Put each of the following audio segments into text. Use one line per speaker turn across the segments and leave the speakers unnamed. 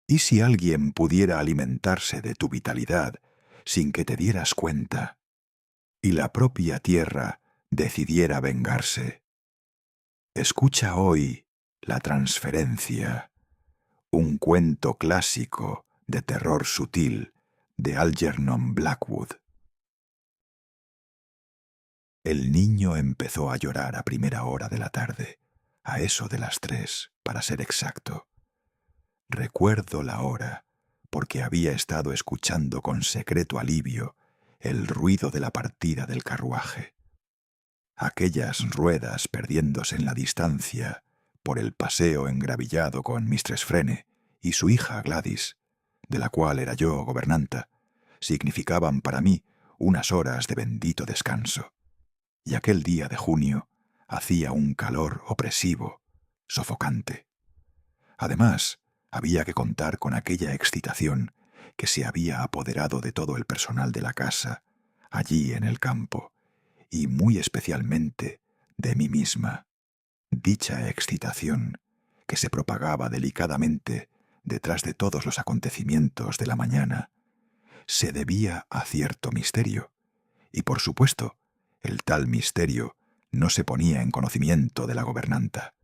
¿Y si alguien pudiera alimentarse de tu vitalidad sin que te dieras cuenta, y la propia tierra decidiera vengarse? Escucha hoy La transferencia, un cuento clásico de terror sutil de Algernon Blackwood. El niño empezó a llorar a primera hora de la tarde, a eso de las 3, para ser exacto. Recuerdo la hora, porque había estado escuchando con secreto alivio el ruido de la partida del carruaje. Aquellas ruedas perdiéndose en la distancia por el paseo engravillado con Mistress Frene y su hija Gladys, de la cual era yo gobernanta, significaban para mí unas horas de bendito descanso. Y aquel día de junio hacía un calor opresivo, sofocante. Además, había que contar con aquella excitación que se había apoderado de todo el personal de la casa, allí en el campo, y muy especialmente de mí misma. Dicha excitación, que se propagaba delicadamente detrás de todos los acontecimientos de la mañana, se debía a cierto misterio, y por supuesto, el tal misterio no se ponía en conocimiento de la gobernanta.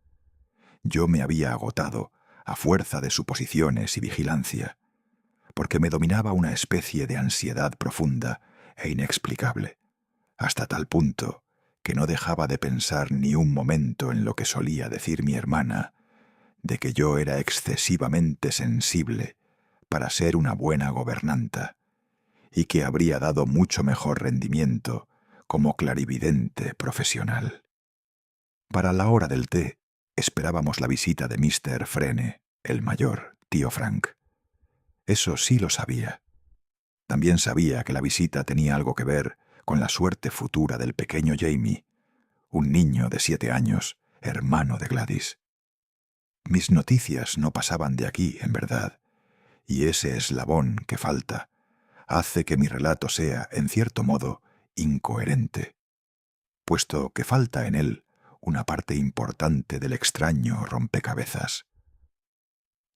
Yo me había agotado a fuerza de suposiciones y vigilancia, porque me dominaba una especie de ansiedad profunda e inexplicable, hasta tal punto que no dejaba de pensar ni un momento en lo que solía decir mi hermana, de que yo era excesivamente sensible para ser una buena gobernanta, y que habría dado mucho mejor rendimiento como clarividente profesional. Para la hora del té esperábamos la visita de Mr. Frene, el mayor, tío Frank. Eso sí lo sabía. También sabía que la visita tenía algo que ver con la suerte futura del pequeño Jamie, un niño de 7 años, hermano de Gladys. Mis noticias no pasaban de aquí, en verdad, y ese eslabón que falta hace que mi relato sea, en cierto modo, incoherente, puesto que falta en él una parte importante del extraño rompecabezas.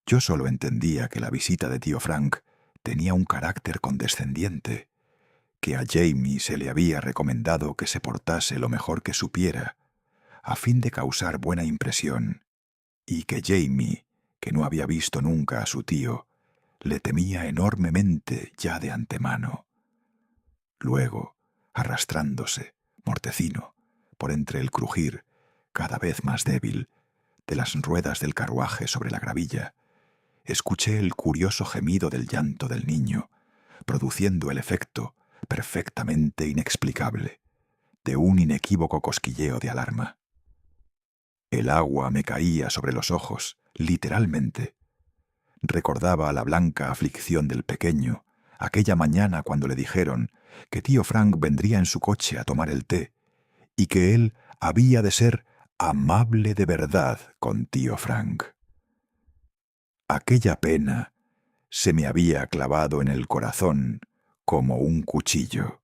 Yo solo entendía que la visita de tío Frank tenía un carácter condescendiente, que a Jamie se le había recomendado que se portase lo mejor que supiera, a fin de causar buena impresión, y que Jamie, que no había visto nunca a su tío, le temía enormemente ya de antemano. Luego, arrastrándose, mortecino, por entre el crujir, cada vez más débil, de las ruedas del carruaje sobre la gravilla, escuché el curioso gemido del llanto del niño, produciendo el efecto, perfectamente inexplicable, de un inequívoco cosquilleo de alarma. El agua me caía sobre los ojos, literalmente. Recordaba la blanca aflicción del pequeño, aquella mañana cuando le dijeron que tío Frank vendría en su coche a tomar el té, y que él había de ser amable de verdad con tío Frank. Aquella pena se me había clavado en el corazón como un cuchillo.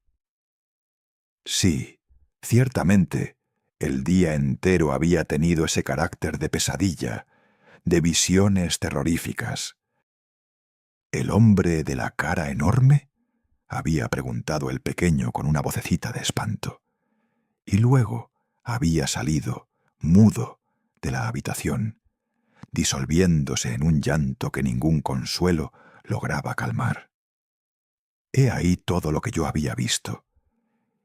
Sí, ciertamente, el día entero había tenido ese carácter de pesadilla, de visiones terroríficas. ¿El hombre de la cara enorme?, había preguntado el pequeño con una vocecita de espanto. Y luego había salido, mudo, de la habitación, disolviéndose en un llanto que ningún consuelo lograba calmar. He ahí todo lo que yo había visto,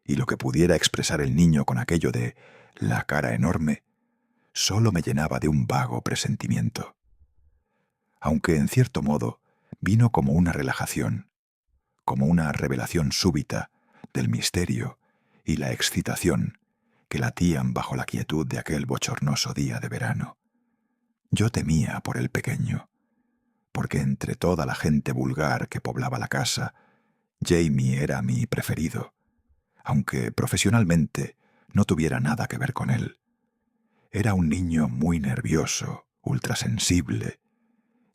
y lo que pudiera expresar el niño con aquello de la cara enorme, solo me llenaba de un vago presentimiento. Aunque en cierto modo vino como una relajación, como una revelación súbita del misterio y la excitación que latían bajo la quietud de aquel bochornoso día de verano. Yo temía por el pequeño, porque entre toda la gente vulgar que poblaba la casa, Jamie era mi preferido, aunque profesionalmente no tuviera nada que ver con él. Era un niño muy nervioso, ultrasensible,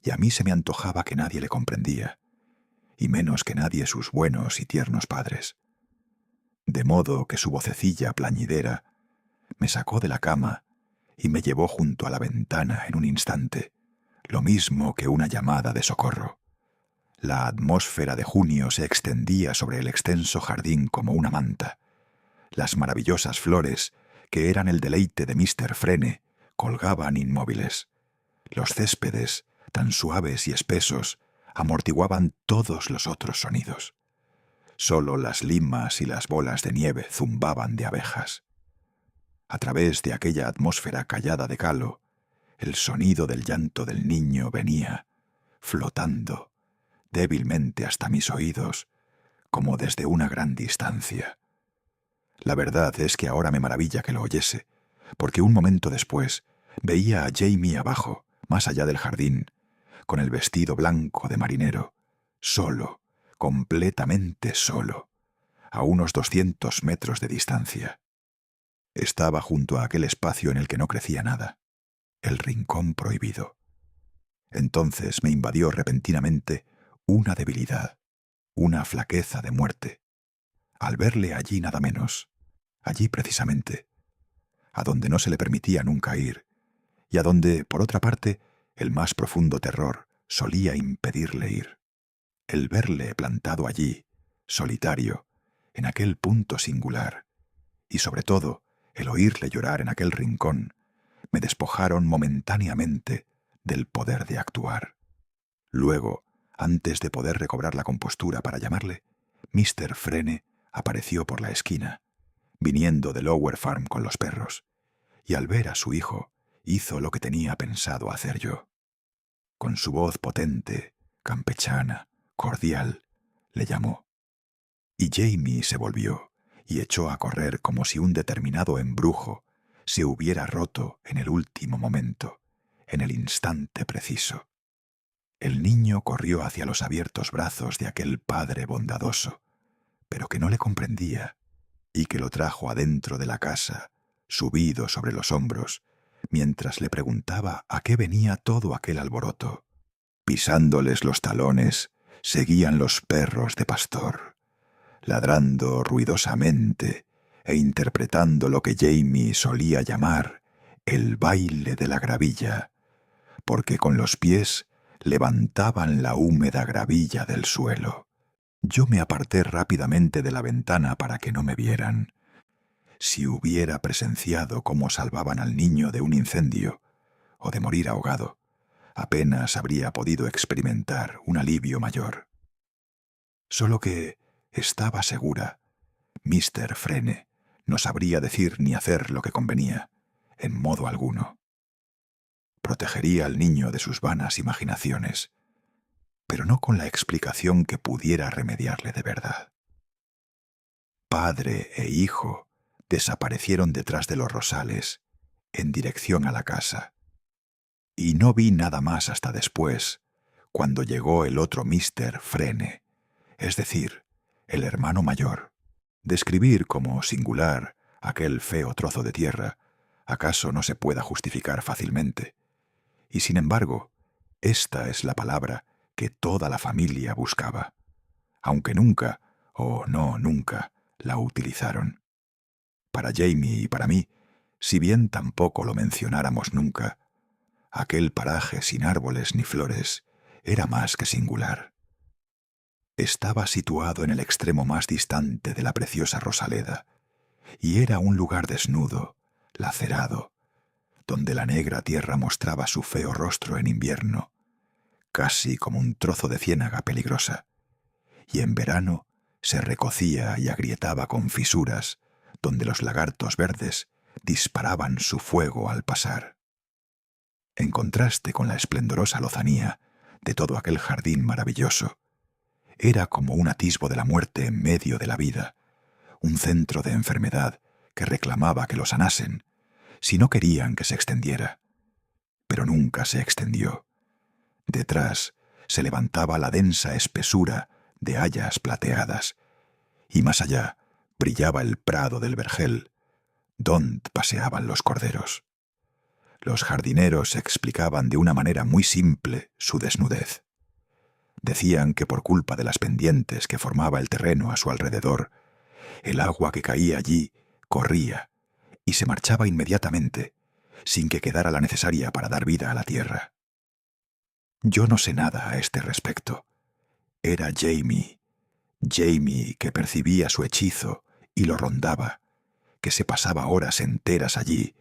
y a mí se me antojaba que nadie le comprendía, y menos que nadie sus buenos y tiernos padres. De modo que su vocecilla plañidera me sacó de la cama y me llevó junto a la ventana en un instante, lo mismo que una llamada de socorro. La atmósfera de junio se extendía sobre el extenso jardín como una manta. Las maravillosas flores, que eran el deleite de Mr. Frene, colgaban inmóviles. Los céspedes, tan suaves y espesos, amortiguaban todos los otros sonidos. Solo las limas y las bolas de nieve zumbaban de abejas. A través de aquella atmósfera callada de calo, el sonido del llanto del niño venía, flotando, débilmente hasta mis oídos, como desde una gran distancia. La verdad es que ahora me maravilla que lo oyese, porque un momento después veía a Jamie abajo, más allá del jardín, con el vestido blanco de marinero, solo, completamente solo, a unos 200 metros de distancia. Estaba junto a aquel espacio en el que no crecía nada, el rincón prohibido. Entonces me invadió repentinamente una debilidad, una flaqueza de muerte, al verle allí nada menos, allí precisamente, a donde no se le permitía nunca ir, y a donde, por otra parte, el más profundo terror solía impedirle ir. El verle plantado allí, solitario, en aquel punto singular, y sobre todo el oírle llorar en aquel rincón, me despojaron momentáneamente del poder de actuar. Luego, antes de poder recobrar la compostura para llamarle, Mr. Frene apareció por la esquina, viniendo de Lower Farm con los perros, y al ver a su hijo, hizo lo que tenía pensado hacer yo. Con su voz potente, campechana, cordial, le llamó. Y Jamie se volvió y echó a correr como si un determinado embrujo se hubiera roto en el último momento, en el instante preciso. El niño corrió hacia los abiertos brazos de aquel padre bondadoso, pero que no le comprendía, y que lo trajo adentro de la casa, subido sobre los hombros, mientras le preguntaba a qué venía todo aquel alboroto. Pisándoles los talones, seguían los perros de pastor, ladrando ruidosamente e interpretando lo que Jamie solía llamar el baile de la gravilla, porque con los pies levantaban la húmeda gravilla del suelo. Yo me aparté rápidamente de la ventana para que no me vieran. Si hubiera presenciado cómo salvaban al niño de un incendio o de morir ahogado, apenas habría podido experimentar un alivio mayor. Solo que estaba segura, Mr. Frene no sabría decir ni hacer lo que convenía, en modo alguno. Protegería al niño de sus vanas imaginaciones, pero no con la explicación que pudiera remediarle de verdad. Padre e hijo desaparecieron detrás de los rosales, en dirección a la casa, y no vi nada más hasta después, cuando llegó el otro Mr. Frene, es decir, el hermano mayor. Describir como singular aquel feo trozo de tierra acaso no se pueda justificar fácilmente, y sin embargo, esta es la palabra que toda la familia buscaba, aunque nunca, o no nunca, la utilizaron. Para Jamie y para mí, si bien tampoco lo mencionáramos nunca, aquel paraje sin árboles ni flores era más que singular. Estaba situado en el extremo más distante de la preciosa Rosaleda, y era un lugar desnudo, lacerado, donde la negra tierra mostraba su feo rostro en invierno, casi como un trozo de ciénaga peligrosa, y en verano se recocía y agrietaba con fisuras, donde los lagartos verdes disparaban su fuego al pasar. En contraste con la esplendorosa lozanía de todo aquel jardín maravilloso, era como un atisbo de la muerte en medio de la vida, un centro de enfermedad que reclamaba que lo sanasen, si no querían que se extendiera. Pero nunca se extendió. Detrás se levantaba la densa espesura de hayas plateadas, y más allá brillaba el prado del vergel, donde paseaban los corderos. Los jardineros explicaban de una manera muy simple su desnudez. Decían que por culpa de las pendientes que formaba el terreno a su alrededor, el agua que caía allí corría y se marchaba inmediatamente, sin que quedara la necesaria para dar vida a la tierra. Yo no sé nada a este respecto. Era Jamie que percibía su hechizo y lo rondaba, que se pasaba horas enteras allí,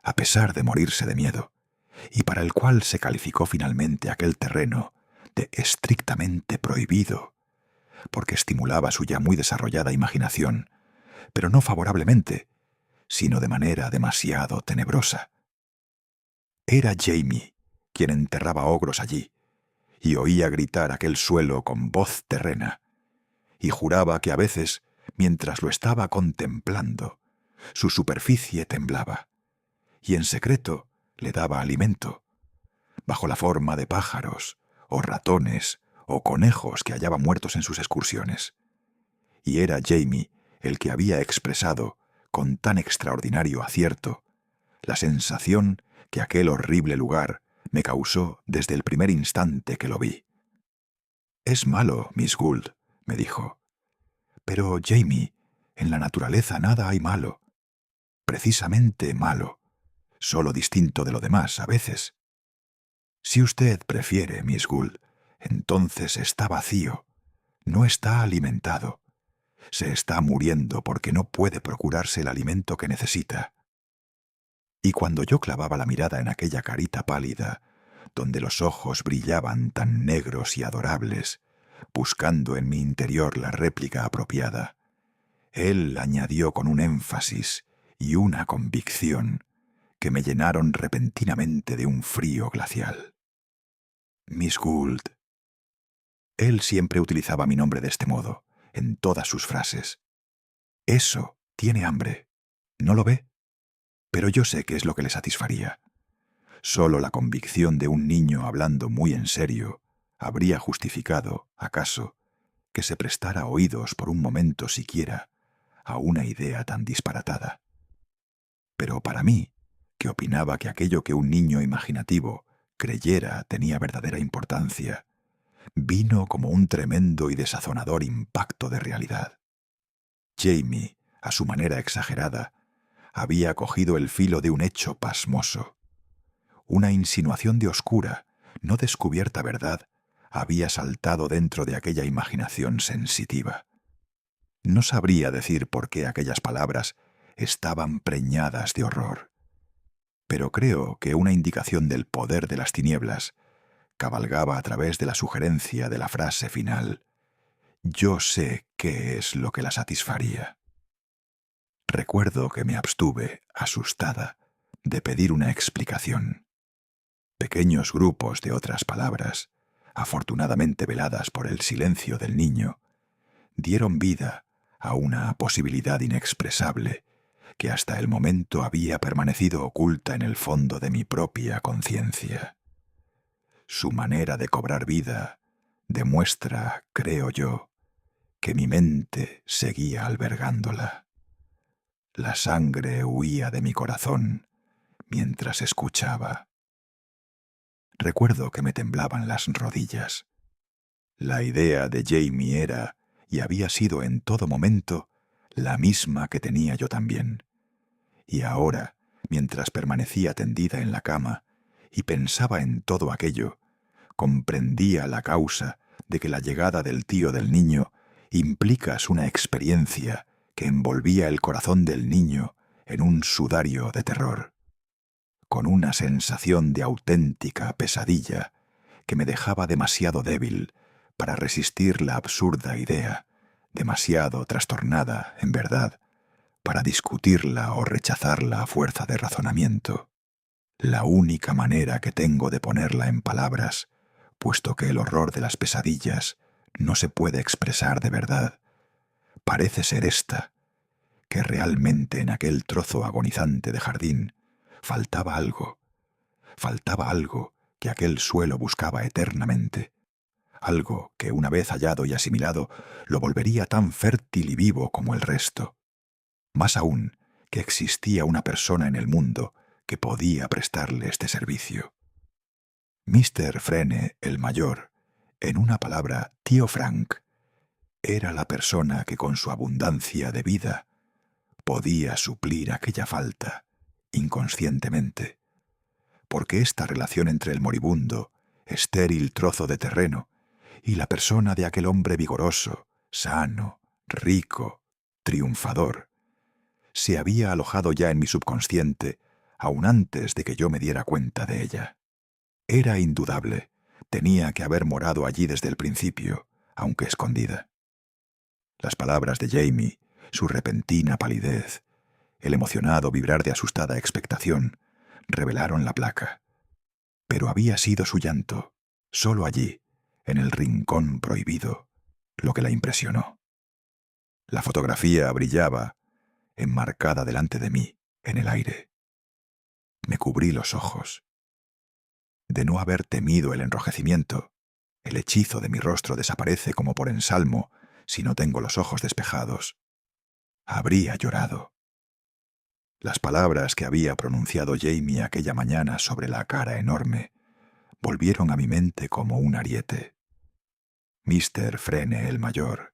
a pesar de morirse de miedo, y para el cual se calificó finalmente aquel terreno de estrictamente prohibido, porque estimulaba su ya muy desarrollada imaginación, pero no favorablemente, sino de manera demasiado tenebrosa. Era Jamie quien enterraba ogros allí, y oía gritar aquel suelo con voz terrena, y juraba que a veces, mientras lo estaba contemplando, su superficie temblaba, y en secreto le daba alimento, bajo la forma de pájaros, o ratones, o conejos que hallaba muertos en sus excursiones. Y era Jamie el que había expresado, con tan extraordinario acierto, la sensación que aquel horrible lugar me causó desde el primer instante que lo vi. «Es malo, Miss Gould», me dijo. «Pero, Jamie, en la naturaleza nada hay malo. Precisamente malo, solo distinto de lo demás a veces. Si usted prefiere, Miss Gould, entonces está vacío, no está alimentado. Se está muriendo porque no puede procurarse el alimento que necesita». Y cuando yo clavaba la mirada en aquella carita pálida, donde los ojos brillaban tan negros y adorables, buscando en mi interior la réplica apropiada, él añadió con un énfasis y una convicción que me llenaron repentinamente de un frío glacial. «Miss Gould». Él siempre utilizaba mi nombre de este modo, en todas sus frases. «Eso tiene hambre. ¿No lo ve? Pero yo sé qué es lo que le satisfaría. Solo la convicción de un niño hablando muy en serio habría justificado, acaso, que se prestara oídos por un momento siquiera a una idea tan disparatada. Pero para mí, que opinaba que aquello que un niño imaginativo creyera tenía verdadera importancia, vino como un tremendo y desazonador impacto de realidad. Jamie, a su manera exagerada, había cogido el filo de un hecho pasmoso. Una insinuación de oscura, no descubierta verdad, había saltado dentro de aquella imaginación sensitiva. No sabría decir por qué aquellas palabras estaban preñadas de horror, pero creo que una indicación del poder de las tinieblas cabalgaba a través de la sugerencia de la frase final: «Yo sé qué es lo que la satisfaría». Recuerdo que me abstuve, asustada, de pedir una explicación. Pequeños grupos de otras palabras, afortunadamente veladas por el silencio del niño, dieron vida a una posibilidad inexpresable que hasta el momento había permanecido oculta en el fondo de mi propia conciencia. Su manera de cobrar vida demuestra, creo yo, que mi mente seguía albergándola. La sangre huía de mi corazón mientras escuchaba. Recuerdo que me temblaban las rodillas. La idea de Jamie era, y había sido en todo momento, la misma que tenía yo también. Y ahora, mientras permanecía tendida en la cama y pensaba en todo aquello, comprendía la causa de que la llegada del tío del niño implicas una experiencia que envolvía el corazón del niño en un sudario de terror, con una sensación de auténtica pesadilla que me dejaba demasiado débil para resistir la absurda idea, demasiado trastornada, en verdad, para discutirla o rechazarla a fuerza de razonamiento. La única manera que tengo de ponerla en palabras, puesto que el horror de las pesadillas no se puede expresar de verdad, parece ser esta: que realmente en aquel trozo agonizante de jardín faltaba algo que aquel suelo buscaba eternamente, algo que una vez hallado y asimilado lo volvería tan fértil y vivo como el resto. Más aún, que existía una persona en el mundo que podía prestarle este servicio. Mr. Frene, el mayor, en una palabra, tío Frank, era la persona que con su abundancia de vida podía suplir aquella falta inconscientemente, porque esta relación entre el moribundo estéril trozo de terreno, y la persona de aquel hombre vigoroso, sano, rico, triunfador, se había alojado ya en mi subconsciente aún antes de que yo me diera cuenta de ella. Era indudable, tenía que haber morado allí desde el principio, aunque escondida. Las palabras de Jamie, su repentina palidez, el emocionado vibrar de asustada expectación, revelaron la placa. Pero había sido su llanto, solo allí, en el rincón prohibido, lo que la impresionó. La fotografía brillaba, enmarcada delante de mí, en el aire. Me cubrí los ojos. De no haber temido el enrojecimiento, el hechizo de mi rostro desaparece como por ensalmo si no tengo los ojos despejados. Habría llorado. Las palabras que había pronunciado Jamie aquella mañana sobre la cara enorme volvieron a mi mente como un ariete. Mr. Frene el mayor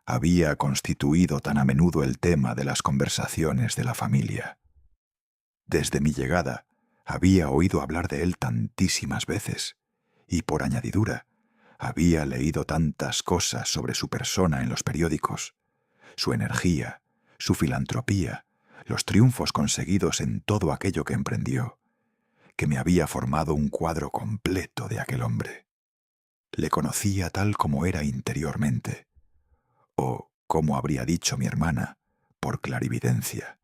había constituido tan a menudo el tema de las conversaciones de la familia. Desde mi llegada había oído hablar de él tantísimas veces, y por añadidura, había leído tantas cosas sobre su persona en los periódicos, su energía, su filantropía, los triunfos conseguidos en todo aquello que emprendió, que me había formado un cuadro completo de aquel hombre. Le conocía tal como era interiormente, o, como habría dicho mi hermana, por clarividencia.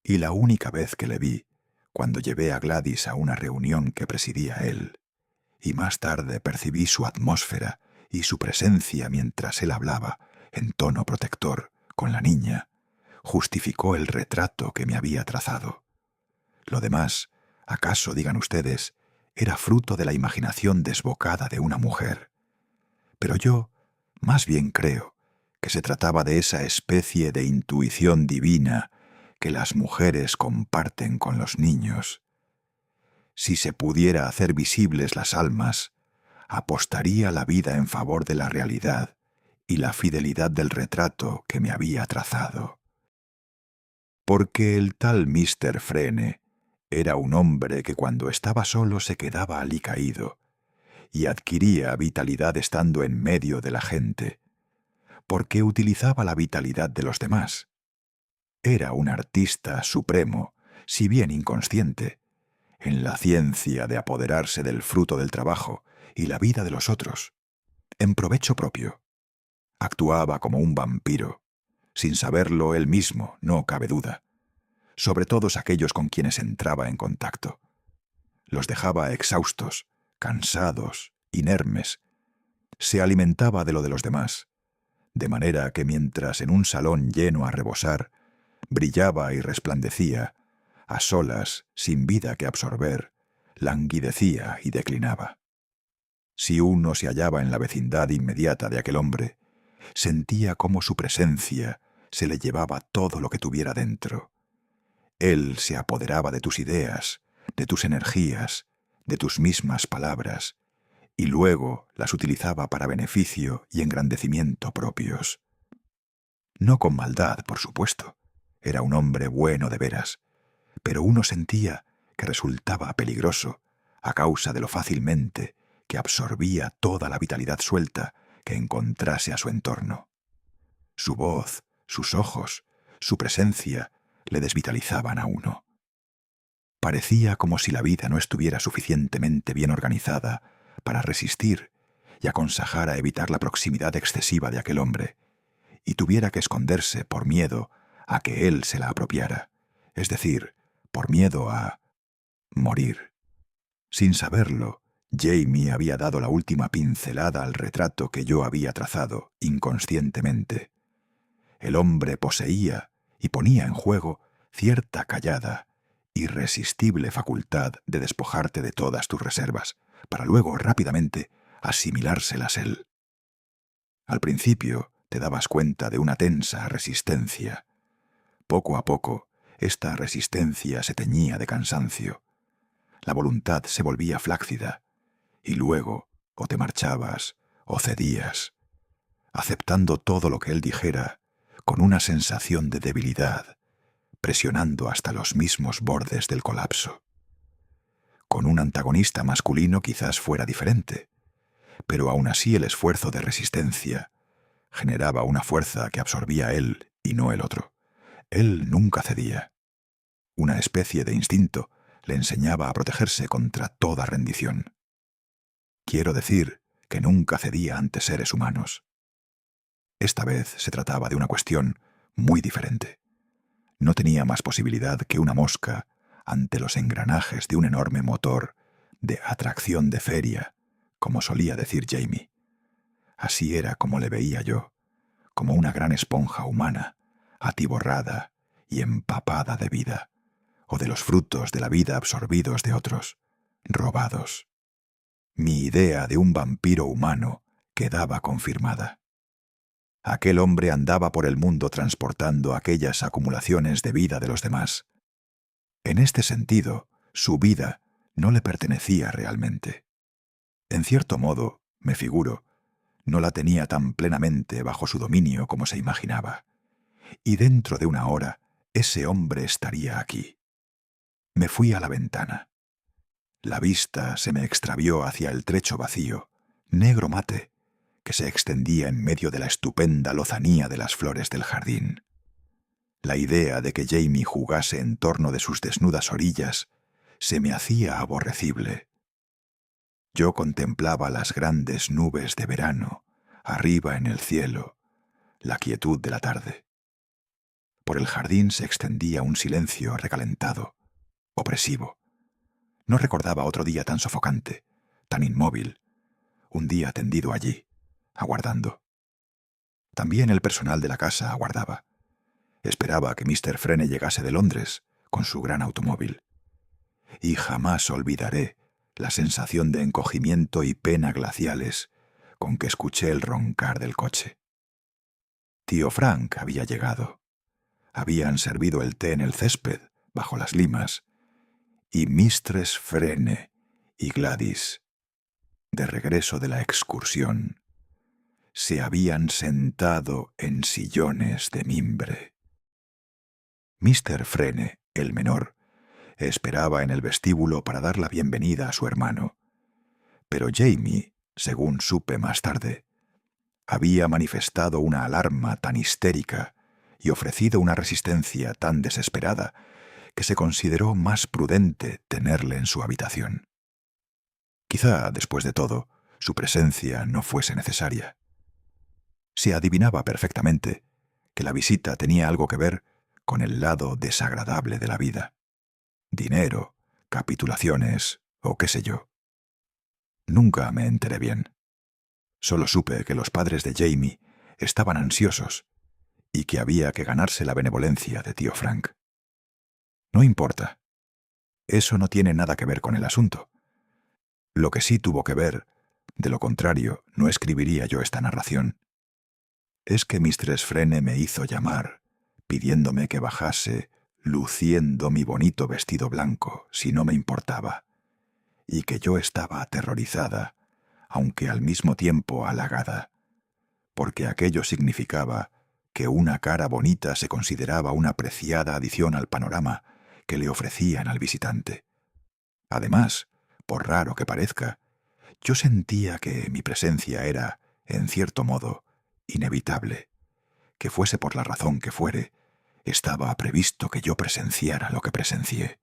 Y la única vez que le vi, cuando llevé a Gladys a una reunión que presidía él, y más tarde percibí su atmósfera y su presencia mientras él hablaba, en tono protector, con la niña, justificó el retrato que me había trazado. Lo demás, acaso digan ustedes, era fruto de la imaginación desbocada de una mujer. Pero yo, más bien creo, que se trataba de esa especie de intuición divina que las mujeres comparten con los niños. Si se pudiera hacer visibles las almas, apostaría la vida en favor de la realidad y la fidelidad del retrato que me había trazado. Porque el tal Mr. Frene era un hombre que cuando estaba solo se quedaba alicaído y adquiría vitalidad estando en medio de la gente, porque utilizaba la vitalidad de los demás. Era un artista supremo, si bien inconsciente, en la ciencia de apoderarse del fruto del trabajo y la vida de los otros, en provecho propio. Actuaba como un vampiro, sin saberlo él mismo, no cabe duda, sobre todos aquellos con quienes entraba en contacto. Los dejaba exhaustos, cansados, inermes. Se alimentaba de lo de los demás, de manera que mientras en un salón lleno a rebosar, brillaba y resplandecía, a solas, sin vida que absorber, languidecía y declinaba. Si uno se hallaba en la vecindad inmediata de aquel hombre, sentía cómo su presencia se le llevaba todo lo que tuviera dentro. Él se apoderaba de tus ideas, de tus energías, de tus mismas palabras, y luego las utilizaba para beneficio y engrandecimiento propios. No con maldad, por supuesto. Era un hombre bueno de veras, pero uno sentía que resultaba peligroso a causa de lo fácilmente que absorbía toda la vitalidad suelta que encontrase a su entorno. Su voz, sus ojos, su presencia le desvitalizaban a uno. Parecía como si la vida no estuviera suficientemente bien organizada para resistir y aconsejar a evitar la proximidad excesiva de aquel hombre, y tuviera que esconderse por miedo a que él se la apropiara, es decir, por miedo a morir. Sin saberlo, Jamie había dado la última pincelada al retrato que yo había trazado inconscientemente. El hombre poseía y ponía en juego cierta callada, irresistible facultad de despojarte de todas tus reservas, para luego rápidamente asimilárselas él. Al principio te dabas cuenta de una tensa resistencia. Poco a poco, esta resistencia se teñía de cansancio. La voluntad se volvía flácida, y luego o te marchabas o cedías, aceptando todo lo que él dijera con una sensación de debilidad, presionando hasta los mismos bordes del colapso. Con un antagonista masculino quizás fuera diferente, pero aún así el esfuerzo de resistencia generaba una fuerza que absorbía él y no el otro. Él nunca cedía. Una especie de instinto le enseñaba a protegerse contra toda rendición. Quiero decir que nunca cedía ante seres humanos. Esta vez se trataba de una cuestión muy diferente. No tenía más posibilidad que una mosca ante los engranajes de un enorme motor de atracción de feria, como solía decir Jamie. Así era como le veía yo, como una gran esponja humana, atiborrada y empapada de vida, o de los frutos de la vida absorbidos de otros, robados. Mi idea de un vampiro humano quedaba confirmada. Aquel hombre andaba por el mundo transportando aquellas acumulaciones de vida de los demás. En este sentido, su vida no le pertenecía realmente. En cierto modo, me figuro, no la tenía tan plenamente bajo su dominio como se imaginaba. Y dentro de una hora, ese hombre estaría aquí. Me fui a la ventana. La vista se me extravió hacia el trecho vacío, negro mate, que se extendía en medio de la estupenda lozanía de las flores del jardín. La idea de que Jamie jugase en torno de sus desnudas orillas se me hacía aborrecible. Yo contemplaba las grandes nubes de verano, arriba en el cielo, la quietud de la tarde. Por el jardín se extendía un silencio recalentado, opresivo. No recordaba otro día tan sofocante, tan inmóvil, un día tendido allí, aguardando. También el personal de la casa aguardaba. Esperaba que Mr. Frene llegase de Londres con su gran automóvil. Y jamás olvidaré la sensación de encogimiento y pena glaciales con que escuché el roncar del coche. Tío Frank había llegado. Habían servido el té en el césped, bajo las limas, y Mistress Frene y Gladys, de regreso de la excursión, se habían sentado en sillones de mimbre. Mr. Frene, el menor, esperaba en el vestíbulo para dar la bienvenida a su hermano, pero Jamie, según supe más tarde, había manifestado una alarma tan histérica y ofrecido una resistencia tan desesperada que se consideró más prudente tenerle en su habitación. Quizá, después de todo, su presencia no fuese necesaria. Se adivinaba perfectamente que la visita tenía algo que ver con el lado desagradable de la vida. Dinero, capitulaciones o qué sé yo. Nunca me enteré bien. Solo supe que los padres de Jamie estaban ansiosos y que había que ganarse la benevolencia de tío Frank. No importa. Eso no tiene nada que ver con el asunto. Lo que sí tuvo que ver, de lo contrario, no escribiría yo esta narración, es que Mistress Frene me hizo llamar, pidiéndome que bajase luciendo mi bonito vestido blanco, si no me importaba, y que yo estaba aterrorizada, aunque al mismo tiempo halagada, porque aquello significaba que una cara bonita se consideraba una preciada adición al panorama que le ofrecían al visitante. Además, por raro que parezca, yo sentía que mi presencia era, en cierto modo, inevitable. Que fuese por la razón que fuere, estaba previsto que yo presenciara lo que presencié.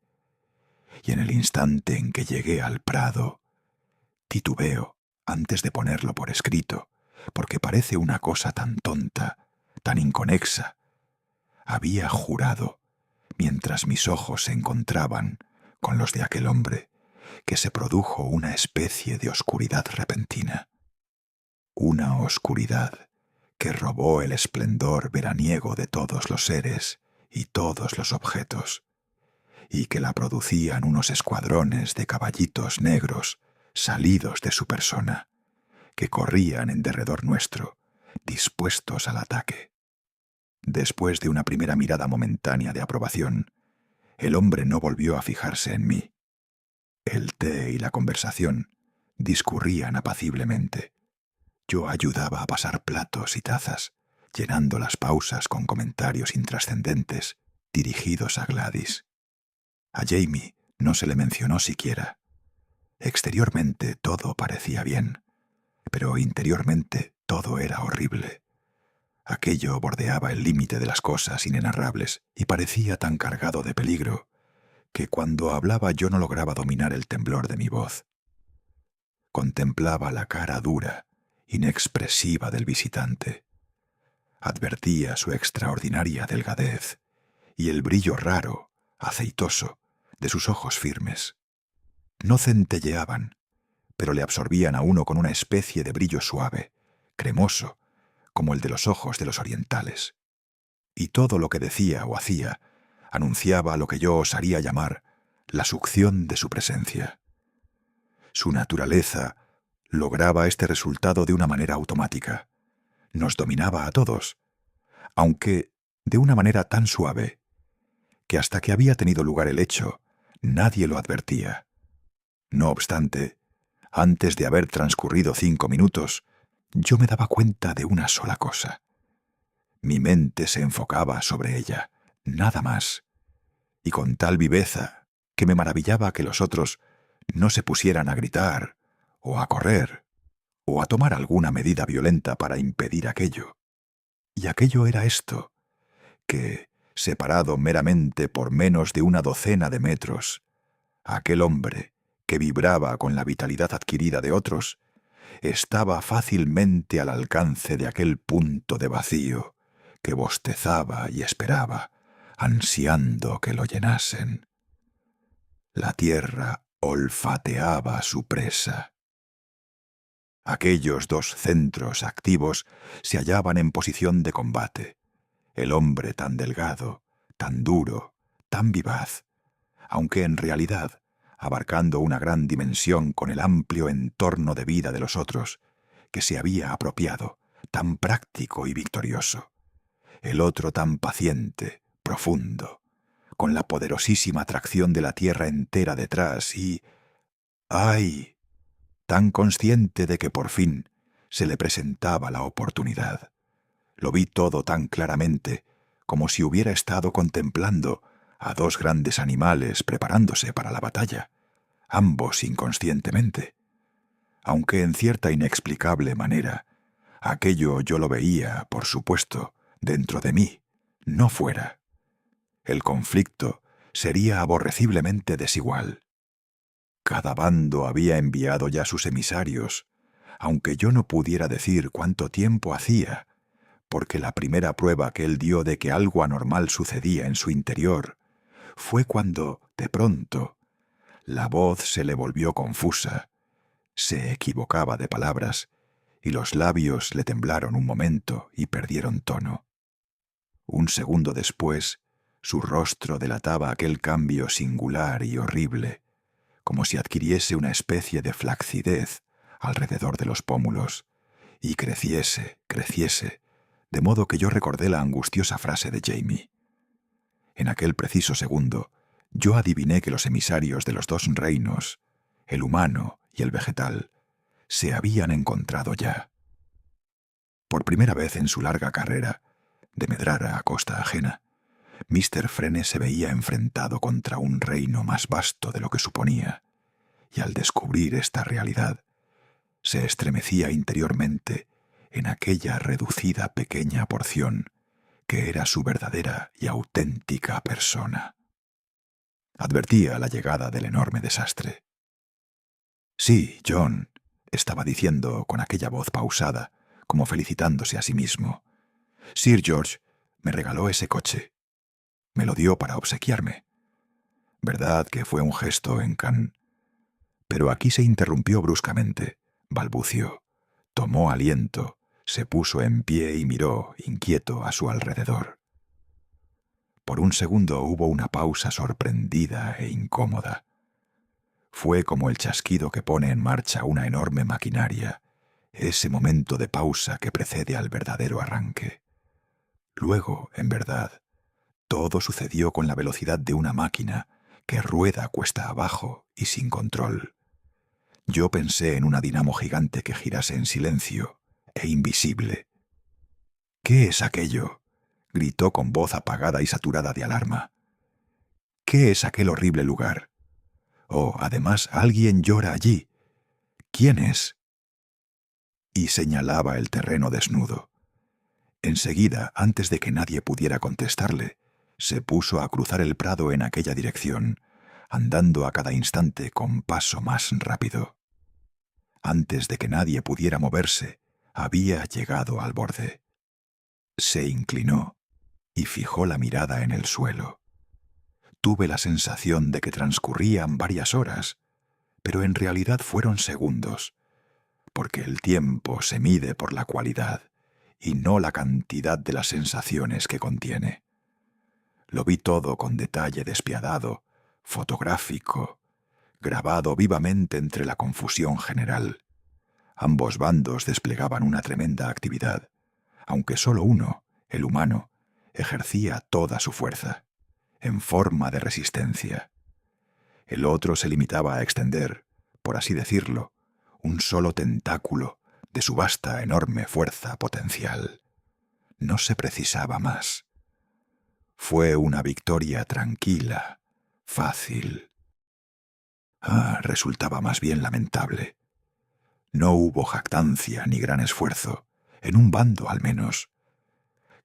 Y en el instante en que llegué al prado, titubeo antes de ponerlo por escrito, porque parece una cosa tan tonta, tan inconexa. Había jurado, mientras mis ojos se encontraban con los de aquel hombre, que se produjo una especie de oscuridad repentina. Una oscuridad que robó el esplendor veraniego de todos los seres y todos los objetos, y que la producían unos escuadrones de caballitos negros salidos de su persona, que corrían en derredor nuestro, dispuestos al ataque. Después de una primera mirada momentánea de aprobación, el hombre no volvió a fijarse en mí. El té y la conversación discurrían apaciblemente. Yo ayudaba a pasar platos y tazas, llenando las pausas con comentarios intrascendentes dirigidos a Gladys. A Jamie no se le mencionó siquiera. Exteriormente todo parecía bien, pero interiormente todo era horrible. Aquello bordeaba el límite de las cosas inenarrables y parecía tan cargado de peligro que cuando hablaba yo no lograba dominar el temblor de mi voz. Contemplaba la cara dura, inexpresiva del visitante. Advertía su extraordinaria delgadez y el brillo raro, aceitoso, de sus ojos firmes. No centelleaban, pero le absorbían a uno con una especie de brillo suave, cremoso, como el de los ojos de los orientales. Y todo lo que decía o hacía anunciaba lo que yo osaría llamar la succión de su presencia. Su naturaleza lograba este resultado de una manera automática. Nos dominaba a todos, aunque de una manera tan suave que hasta que había tenido lugar el hecho, nadie lo advertía. No obstante, antes de haber transcurrido 5 minutos, yo me daba cuenta de una sola cosa. Mi mente se enfocaba sobre ella, nada más, y con tal viveza que me maravillaba que los otros no se pusieran a gritar, o a correr, o a tomar alguna medida violenta para impedir aquello. Y aquello era esto, que, separado meramente por menos de una docena de metros, aquel hombre, que vibraba con la vitalidad adquirida de otros, estaba fácilmente al alcance de aquel punto de vacío que bostezaba y esperaba, ansiando que lo llenasen. La tierra olfateaba su presa. Aquellos dos centros activos se hallaban en posición de combate. El hombre tan delgado, tan duro, tan vivaz, aunque en realidad abarcando una gran dimensión con el amplio entorno de vida de los otros, que se había apropiado, tan práctico y victorioso. El otro tan paciente, profundo, con la poderosísima atracción de la tierra entera detrás y... ¡ay!, tan consciente de que por fin se le presentaba la oportunidad. Lo vi todo tan claramente, como si hubiera estado contemplando a dos grandes animales preparándose para la batalla, ambos inconscientemente. Aunque en cierta inexplicable manera, aquello yo lo veía, por supuesto, dentro de mí, no fuera. El conflicto sería aborreciblemente desigual. Cada bando había enviado ya sus emisarios, aunque yo no pudiera decir cuánto tiempo hacía, porque la primera prueba que él dio de que algo anormal sucedía en su interior fue cuando, de pronto, la voz se le volvió confusa, se equivocaba de palabras, y los labios le temblaron un momento y perdieron tono. Un segundo después, su rostro delataba aquel cambio singular y horrible, como si adquiriese una especie de flacidez alrededor de los pómulos, y creciese, de modo que yo recordé la angustiosa frase de Jamie. En aquel preciso segundo, yo adiviné que los emisarios de los dos reinos, el humano y el vegetal, se habían encontrado ya. Por primera vez en su larga carrera, de medrar a costa ajena, Mr. Frene se veía enfrentado contra un reino más vasto de lo que suponía, y al descubrir esta realidad, se estremecía interiormente en aquella reducida pequeña porción que era su verdadera y auténtica persona. Advertía la llegada del enorme desastre. «Sí, John», estaba diciendo con aquella voz pausada, como felicitándose a sí mismo. «Sir George me regaló ese coche. Me lo dio para obsequiarme. Verdad que fue un gesto en Cannes». Pero aquí se interrumpió bruscamente, balbució, tomó aliento, se puso en pie y miró, inquieto, a su alrededor. Por un segundo hubo una pausa sorprendida e incómoda. Fue como el chasquido que pone en marcha una enorme maquinaria, ese momento de pausa que precede al verdadero arranque. Luego, en verdad, todo sucedió con la velocidad de una máquina que rueda cuesta abajo y sin control. Yo pensé en una dinamo gigante que girase en silencio e invisible. «¿Qué es aquello?», gritó con voz apagada y saturada de alarma. «¿Qué es aquel horrible lugar? Oh, además, alguien llora allí. ¿Quién es? Y señalaba el terreno desnudo. Enseguida, antes de que nadie pudiera contestarle, se puso a cruzar el prado en aquella dirección, andando a cada instante con paso más rápido. Antes de que nadie pudiera moverse, había llegado al borde. Se inclinó y fijó la mirada en el suelo. Tuve la sensación de que transcurrían varias horas, pero en realidad fueron segundos, porque el tiempo se mide por la cualidad y no la cantidad de las sensaciones que contiene. Lo vi todo con detalle despiadado, fotográfico, grabado vivamente entre la confusión general. Ambos bandos desplegaban una tremenda actividad, aunque solo uno, el humano, ejercía toda su fuerza, en forma de resistencia. El otro se limitaba a extender, por así decirlo, un solo tentáculo de su vasta, enorme fuerza potencial. No se precisaba más. Fue una victoria tranquila, fácil. Resultaba más bien lamentable. No hubo jactancia ni gran esfuerzo, en un bando al menos.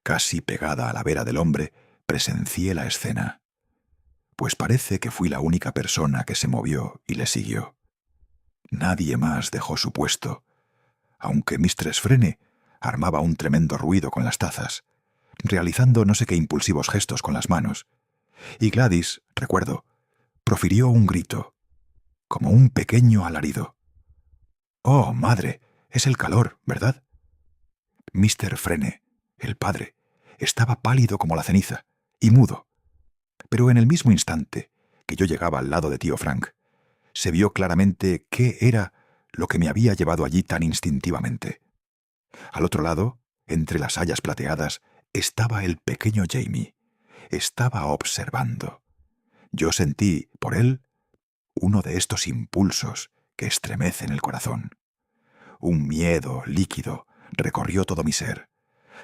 Casi pegada a la vera del hombre, presencié la escena, pues parece que fui la única persona que se movió y le siguió. Nadie más dejó su puesto, aunque Mistress Frene armaba un tremendo ruido con las tazas, realizando no sé qué impulsivos gestos con las manos, y Gladys, recuerdo, profirió un grito, como un pequeño alarido. «¡Oh, madre! Es el calor, ¿verdad?» Mr. Frene, el padre, estaba pálido como la ceniza y mudo, pero en el mismo instante que yo llegaba al lado de tío Frank, se vio claramente qué era lo que me había llevado allí tan instintivamente. Al otro lado, entre las hayas plateadas, estaba el pequeño Jamie. Estaba observando. Yo sentí, por él, uno de estos impulsos que estremecen el corazón. Un miedo líquido recorrió todo mi ser,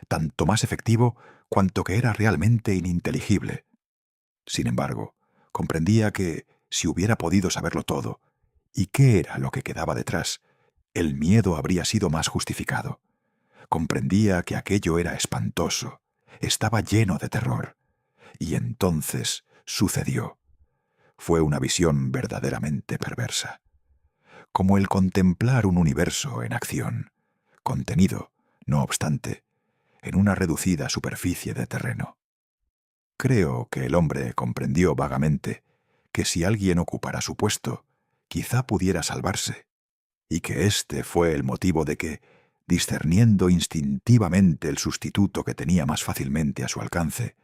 tanto más efectivo cuanto que era realmente ininteligible. Sin embargo, comprendía que, si hubiera podido saberlo todo, y qué era lo que quedaba detrás, el miedo habría sido más justificado. Comprendía que aquello era espantoso, estaba lleno de terror. Y entonces sucedió. Fue una visión verdaderamente perversa. Como el contemplar un universo en acción, contenido, no obstante, en una reducida superficie de terreno. Creo que el hombre comprendió vagamente que si alguien ocupara su puesto, quizá pudiera salvarse, y que este fue el motivo de que, discerniendo instintivamente el sustituto que tenía más fácilmente a su alcance,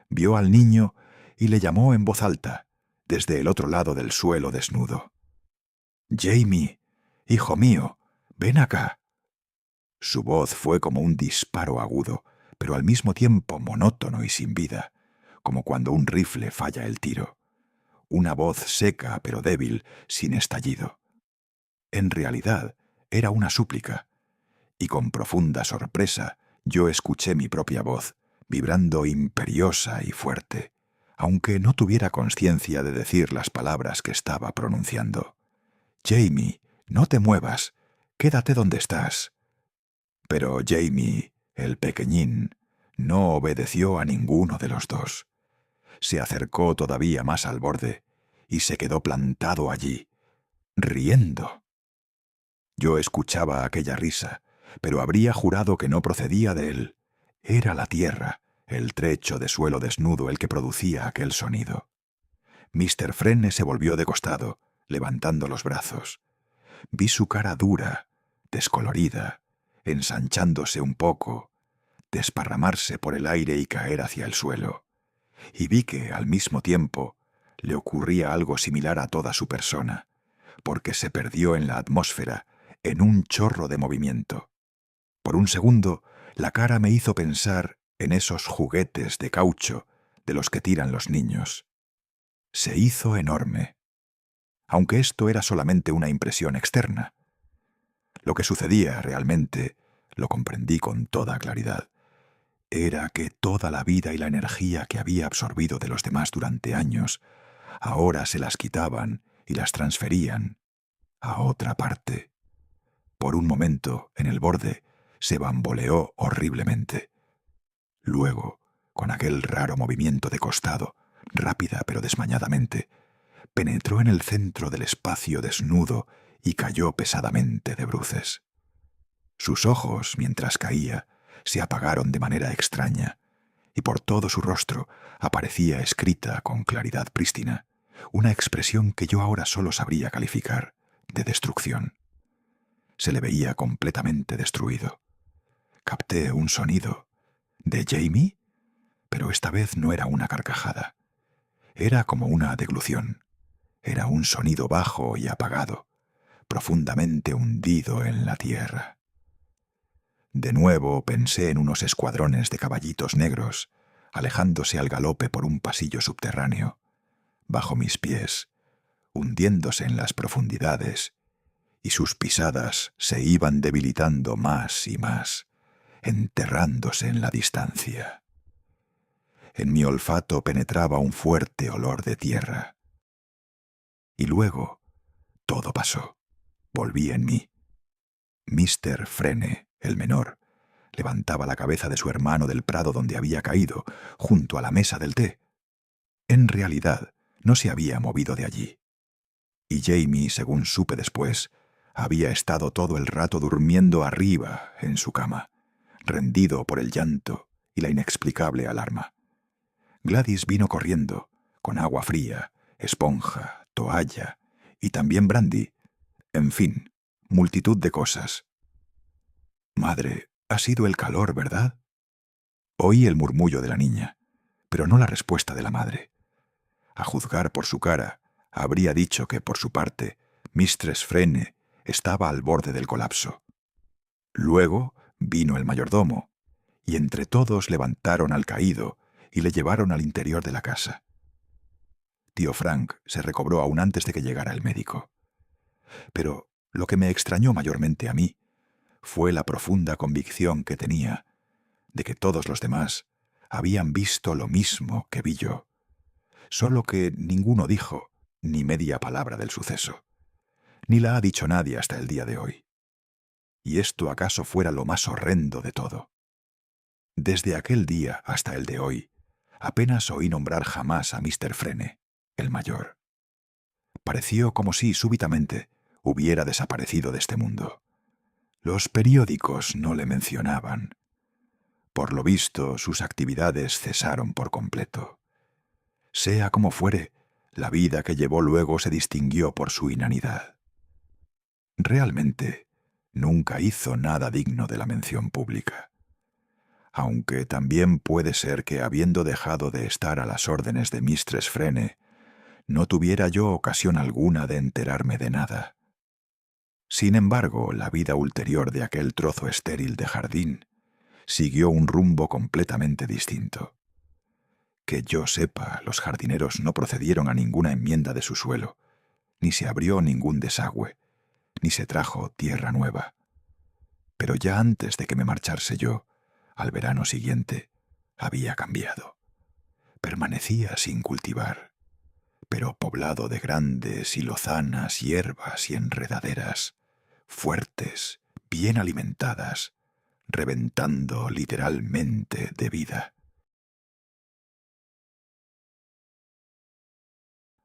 vio al niño y le llamó en voz alta, desde el otro lado del suelo desnudo. «Jamie, hijo mío, ven acá». Su voz fue como un disparo agudo, pero al mismo tiempo monótono y sin vida, como cuando un rifle falla el tiro. Una voz seca pero débil, sin estallido. En realidad, era una súplica, y con profunda sorpresa yo escuché mi propia voz, vibrando imperiosa y fuerte, aunque no tuviera conciencia de decir las palabras que estaba pronunciando. «Jamie, no te muevas, quédate donde estás». Pero Jamie, el pequeñín, no obedeció a ninguno de los dos. Se acercó todavía más al borde y se quedó plantado allí, riendo. Yo escuchaba aquella risa, pero habría jurado que no procedía de él. Era la tierra, el trecho de suelo desnudo el que producía aquel sonido. Mr. Frene se volvió de costado, levantando los brazos. Vi su cara dura, descolorida, ensanchándose un poco, desparramarse por el aire y caer hacia el suelo. Y vi que, al mismo tiempo, le ocurría algo similar a toda su persona, porque se perdió en la atmósfera, en un chorro de movimiento. Por un segundo, la cara me hizo pensar en esos juguetes de caucho de los que tiran los niños. Se hizo enorme, aunque esto era solamente una impresión externa. Lo que sucedía realmente, lo comprendí con toda claridad, era que toda la vida y la energía que había absorbido de los demás durante años, ahora se las quitaban y las transferían a otra parte. Por un momento, en el borde, se bamboleó horriblemente. Luego, con aquel raro movimiento de costado, rápida pero desmañadamente, penetró en el centro del espacio desnudo y cayó pesadamente de bruces. Sus ojos, mientras caía, se apagaron de manera extraña, y por todo su rostro aparecía escrita con claridad prístina una expresión que yo ahora solo sabría calificar de destrucción. Se le veía completamente destruido. Capté un sonido. ¿De Jamie? Pero esta vez no era una carcajada. Era como una deglución. Era un sonido bajo y apagado, profundamente hundido en la tierra. De nuevo pensé en unos escuadrones de caballitos negros, alejándose al galope por un pasillo subterráneo, bajo mis pies, hundiéndose en las profundidades, y sus pisadas se iban debilitando más y más, enterrándose en la distancia. En mi olfato penetraba un fuerte olor de tierra. Y luego, todo pasó. Volví en mí. Mr. Frene, el menor, levantaba la cabeza de su hermano del prado donde había caído, junto a la mesa del té. En realidad, no se había movido de allí. Y Jamie, según supe después, había estado todo el rato durmiendo arriba en su cama, rendido por el llanto y la inexplicable alarma. Gladys vino corriendo, con agua fría, esponja, toalla y también brandy. En fin, multitud de cosas. «Madre, ha sido el calor, ¿verdad?». Oí el murmullo de la niña, pero no la respuesta de la madre. A juzgar por su cara, habría dicho que, por su parte, Mistress Frene estaba al borde del colapso. Luego vino el mayordomo, y entre todos levantaron al caído y le llevaron al interior de la casa. Tío Frank se recobró aún antes de que llegara el médico. Pero lo que me extrañó mayormente a mí fue la profunda convicción que tenía de que todos los demás habían visto lo mismo que vi yo, solo que ninguno dijo ni media palabra del suceso, ni la ha dicho nadie hasta el día de hoy. Y esto acaso fuera lo más horrendo de todo. Desde aquel día hasta el de hoy, apenas oí nombrar jamás a Mr. Frene, el mayor. Pareció como si, súbitamente, hubiera desaparecido de este mundo. Los periódicos no le mencionaban. Por lo visto, sus actividades cesaron por completo. Sea como fuere, la vida que llevó luego se distinguió por su inanidad. Realmente, nunca hizo nada digno de la mención pública. Aunque también puede ser que, habiendo dejado de estar a las órdenes de Mistress Frene, no tuviera yo ocasión alguna de enterarme de nada. Sin embargo, la vida ulterior de aquel trozo estéril de jardín siguió un rumbo completamente distinto. Que yo sepa, los jardineros no procedieron a ninguna enmienda de su suelo, ni se abrió ningún desagüe, ni se trajo tierra nueva. Pero ya antes de que me marchase yo, al verano siguiente, había cambiado. Permanecía sin cultivar, pero poblado de grandes y lozanas hierbas y enredaderas, fuertes, bien alimentadas, reventando literalmente de vida.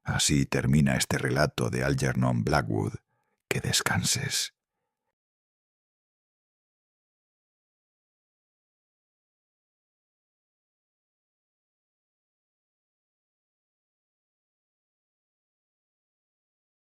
Así termina este relato de Algernon Blackwood. Que descanses.